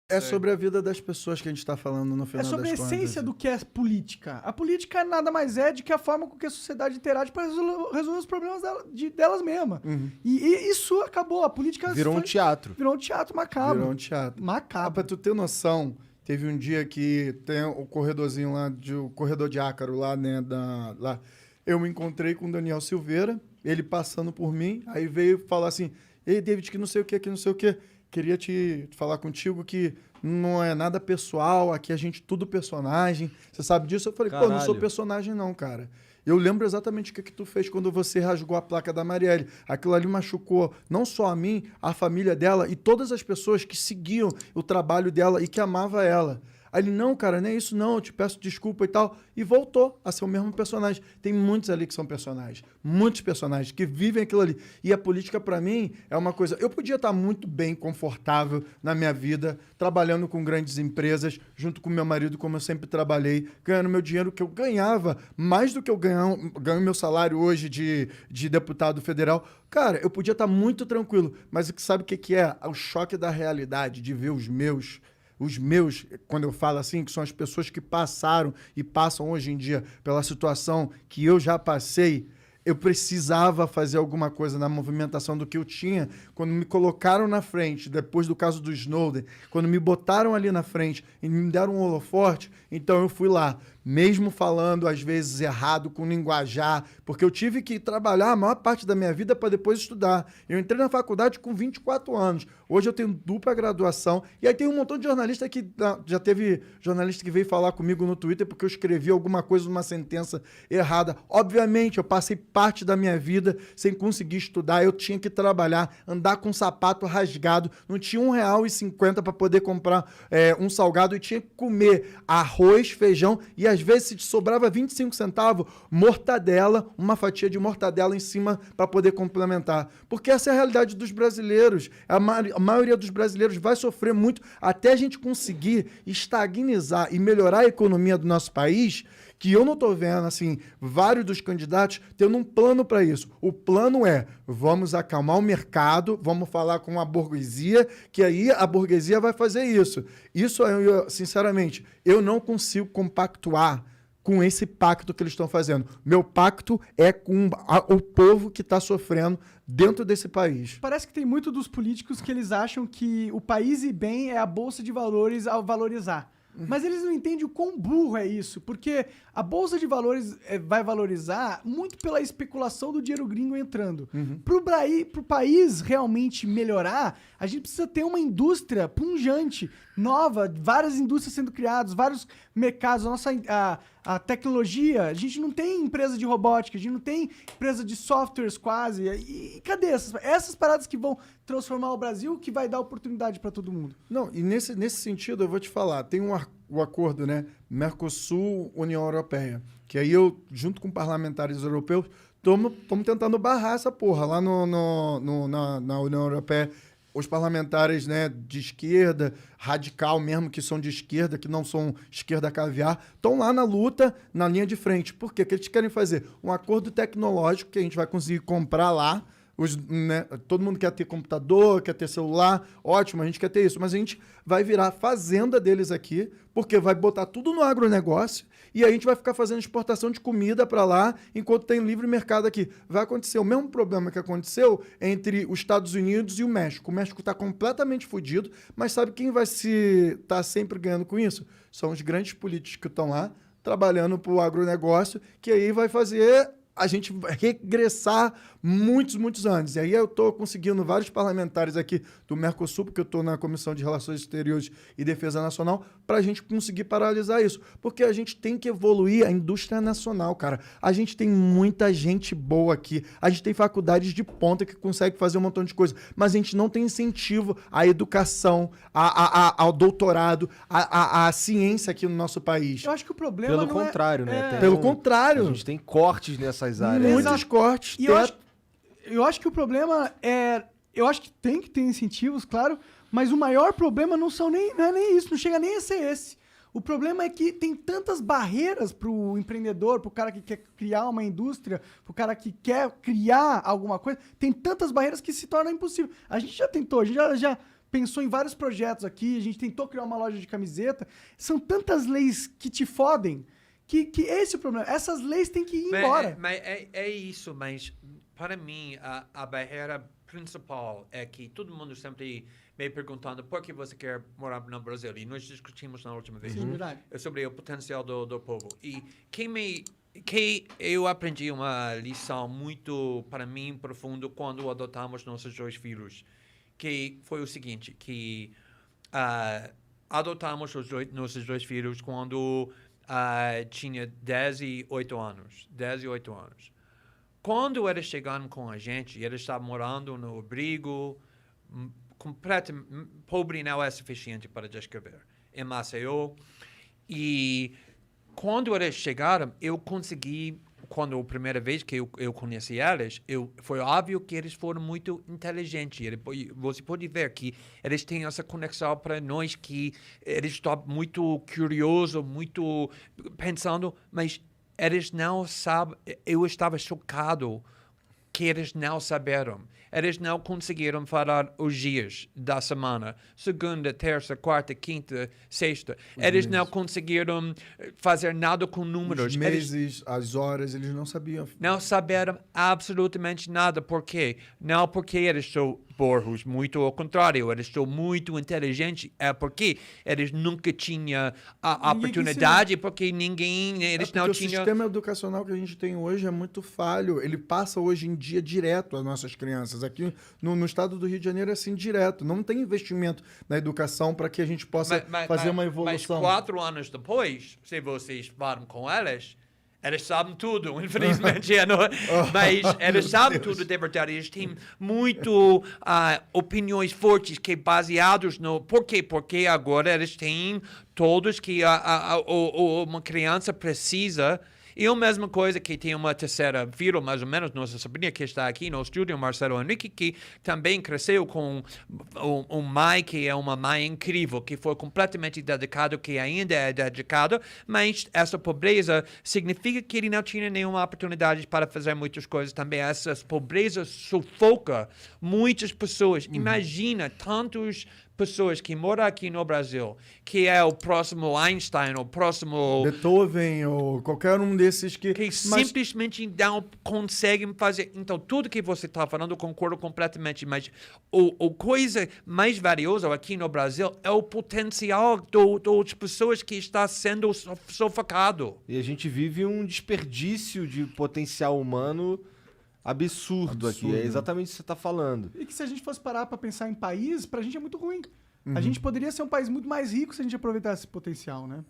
É sobre a vida das pessoas que a gente está falando no final É sobre a das contas. essência do que é política. A política nada mais é do que a forma com que a sociedade interage para resolver os problemas delas mesmas. E isso acabou. A política Virou um teatro. Virou um teatro macabro. Virou um teatro. Macabro. Pra tu ter noção, teve um dia que tem o corredorzinho lá, o corredor de Ácaro lá, né, lá. Eu me encontrei com o Daniel Silveira, ele passando por mim, aí veio falar assim, ei, David, que não sei o que, queria te falar contigo que não é nada pessoal, aqui a gente tudo personagem, você sabe disso? Eu falei, pô, não sou Caralho. personagem não, cara. Eu lembro exatamente o que tu fez quando você rasgou a placa da Marielle. Aquilo ali machucou não só a mim, a família dela e todas as pessoas que seguiam o trabalho dela e que amavam ela. Aí ele, não, cara, não é isso não, eu te peço desculpa e tal. E voltou a ser o mesmo personagem. Tem muitos ali que são personagens. Muitos personagens que vivem aquilo ali. E a política, pra mim, é uma coisa... Eu podia estar muito bem, confortável na minha vida, trabalhando com grandes empresas, junto com meu marido, como eu sempre trabalhei, ganhando meu dinheiro que eu ganhava, mais do que eu ganho meu salário hoje de deputado federal. Cara, eu podia estar muito tranquilo. Mas sabe o que é? O choque da realidade, de ver os meus, quando eu falo assim, que são as pessoas que passaram e passam hoje em dia pela situação que eu já passei, eu precisava fazer alguma coisa na movimentação do que eu tinha. Quando me colocaram na frente, depois do caso do Snowden, quando me botaram ali na frente e me deram um holofote, então eu fui lá, mesmo falando às vezes errado, com linguajar, porque eu tive que trabalhar a maior parte da minha vida para depois estudar. Eu entrei na faculdade com 24 anos. Hoje eu tenho dupla graduação. E aí tem um montão de jornalista que... Já teve jornalista que veio falar comigo no Twitter porque eu escrevi alguma coisa numa sentença errada. Obviamente, eu passei parte da minha vida sem conseguir estudar. Eu tinha que trabalhar, andar com um sapato rasgado. Não tinha R$1,50 para poder comprar um salgado e tinha que comer arroz, feijão e às vezes se sobrava 25 centavos, mortadela, uma fatia de mortadela em cima para poder complementar. Porque essa é a realidade dos brasileiros. A maioria dos brasileiros vai sofrer muito até a gente conseguir estagnizar e melhorar a economia do nosso país, que eu não estou vendo, assim, vários dos candidatos tendo um plano para isso. O plano é, vamos acalmar o mercado, vamos falar com a burguesia, que aí a burguesia vai fazer isso. Isso, sinceramente, eu não consigo compactuar com esse pacto que eles estão fazendo. Meu pacto é com o povo que está sofrendo dentro desse país. Parece que tem muito dos políticos que eles acham que o país e bem é a bolsa de valores ao valorizar. Mas eles não entendem o quão burro é isso, porque a bolsa de valores vai valorizar muito pela especulação do dinheiro gringo entrando. Pro país realmente melhorar, a gente precisa ter uma indústria pungente, nova, várias indústrias sendo criadas, vários mercados, a tecnologia, a gente não tem empresa de robótica, a gente não tem empresa de softwares quase, e cadê essas paradas que vão transformar o Brasil, que vai dar oportunidade para todo mundo? Não, e nesse sentido eu vou te falar, tem o acordo, né, Mercosul-União Europeia, que aí eu, junto com parlamentares europeus, estamos tentando barrar essa porra lá na União Europeia. Os parlamentares, né, de esquerda, radical mesmo, que são de esquerda, que não são esquerda caviar, estão lá na luta, na linha de frente. Por quê? Porque eles querem fazer um acordo tecnológico que a gente vai conseguir comprar lá. Todo mundo quer ter computador, quer ter celular, ótimo, a gente quer ter isso, mas a gente vai virar fazenda deles aqui, porque vai botar tudo no agronegócio e aí a gente vai ficar fazendo exportação de comida para lá enquanto tem livre mercado aqui. Vai acontecer o mesmo problema que aconteceu entre os Estados Unidos e o México. O México está completamente fodido, mas sabe quem vai estar sempre ganhando com isso? São os grandes políticos que estão lá trabalhando para o agronegócio, que aí vai fazer a gente regressar muitos anos. E aí eu estou conseguindo vários parlamentares aqui do Mercosul, porque eu estou na Comissão de Relações Exteriores e Defesa Nacional, para a gente conseguir paralisar isso. Porque a gente tem que evoluir a indústria nacional, cara. A gente tem muita gente boa aqui. A gente tem faculdades de ponta que consegue fazer um montão de coisa. Mas a gente não tem incentivo à educação, ao doutorado, à ciência aqui no nosso país. Eu acho que o problema Pelo não contrário, né? Pelo contrário. A gente tem cortes nessas áreas. Muitos cortes. E eu acho que o problema é... Eu acho que tem que ter incentivos, claro, mas o maior problema não é nem isso, não chega nem a ser esse. O problema é que tem tantas barreiras pro empreendedor, pro cara que quer criar uma indústria, pro cara que quer criar alguma coisa, tem tantas barreiras que se torna impossível. A gente já tentou, a gente já pensou em vários projetos aqui, a gente tentou criar uma loja de camiseta. São tantas leis que te fodem que esse é o problema. Essas leis têm que ir embora. Mas é isso, mas para mim a barreira principal é que todo mundo sempre me perguntando por que você quer morar no Brasil. E nós discutimos na última vez. Sim, verdade. Sobre o potencial do povo. E que eu aprendi uma lição muito, para mim, profunda quando adotamos nossos 2 filhos. Que foi o seguinte, que adotamos nossos 2 filhos quando tinha 10 e 8 anos. 10 e 8 anos. Quando eles chegaram com a gente, eles estavam morando no abrigo, completamente pobre não é suficiente para descrever, em Maceió. E quando eles chegaram, eu consegui, quando a primeira vez que eu conheci eles, foi óbvio que eles foram muito inteligentes. Você pode ver que eles têm essa conexão para nós, que eles estão muito curiosos, muito pensando, mas eles não sabem. Eu estava chocado que eles não saberam. Eles não conseguiram falar os dias da semana. Segunda, terça, quarta, quinta, sexta. Eles não conseguiram fazer nada com números. Os meses, as horas, eles não sabiam. Não saberam absolutamente nada. Por quê? Não porque eles são burros, muito ao contrário. Eles são muito inteligentes. É porque eles nunca tinham a oportunidade, porque eles não o tinham... O sistema educacional que a gente tem hoje é muito falho. Ele passa hoje em dia direto às nossas crianças. Aqui no estado do Rio de Janeiro é assim direto. Não tem investimento na educação para que a gente possa fazer uma evolução. Mas 4 anos depois, se vocês falam com eles sabem tudo, infelizmente. Mas eles sabem tudo de verdade. Eles têm muito opiniões fortes que baseados no... Por quê? Porque agora eles têm todos que uma criança precisa... E a mesma coisa que tem uma terceira filha, mais ou menos, nossa sobrinha que está aqui no estúdio, Marcelo Henrique, que também cresceu com um mãe que é uma mãe incrível, que foi completamente dedicado, que ainda é dedicado, mas essa pobreza significa que ele não tinha nenhuma oportunidade para fazer muitas coisas também. Essa pobreza sufoca muitas pessoas. Imagina tantos pessoas que moram aqui no Brasil, que é o próximo Einstein, o próximo... Beethoven, ou qualquer um desses que simplesmente não conseguem fazer. Então, tudo que você está falando, eu concordo completamente, mas a coisa mais valiosa aqui no Brasil é o potencial das pessoas que está sendo sufocado. E a gente vive um desperdício de potencial humano absurdo aqui. É exatamente isso que você está falando. E que se a gente fosse parar para pensar em país, pra gente é muito ruim. A gente poderia ser um país muito mais rico se a gente aproveitasse esse potencial, né?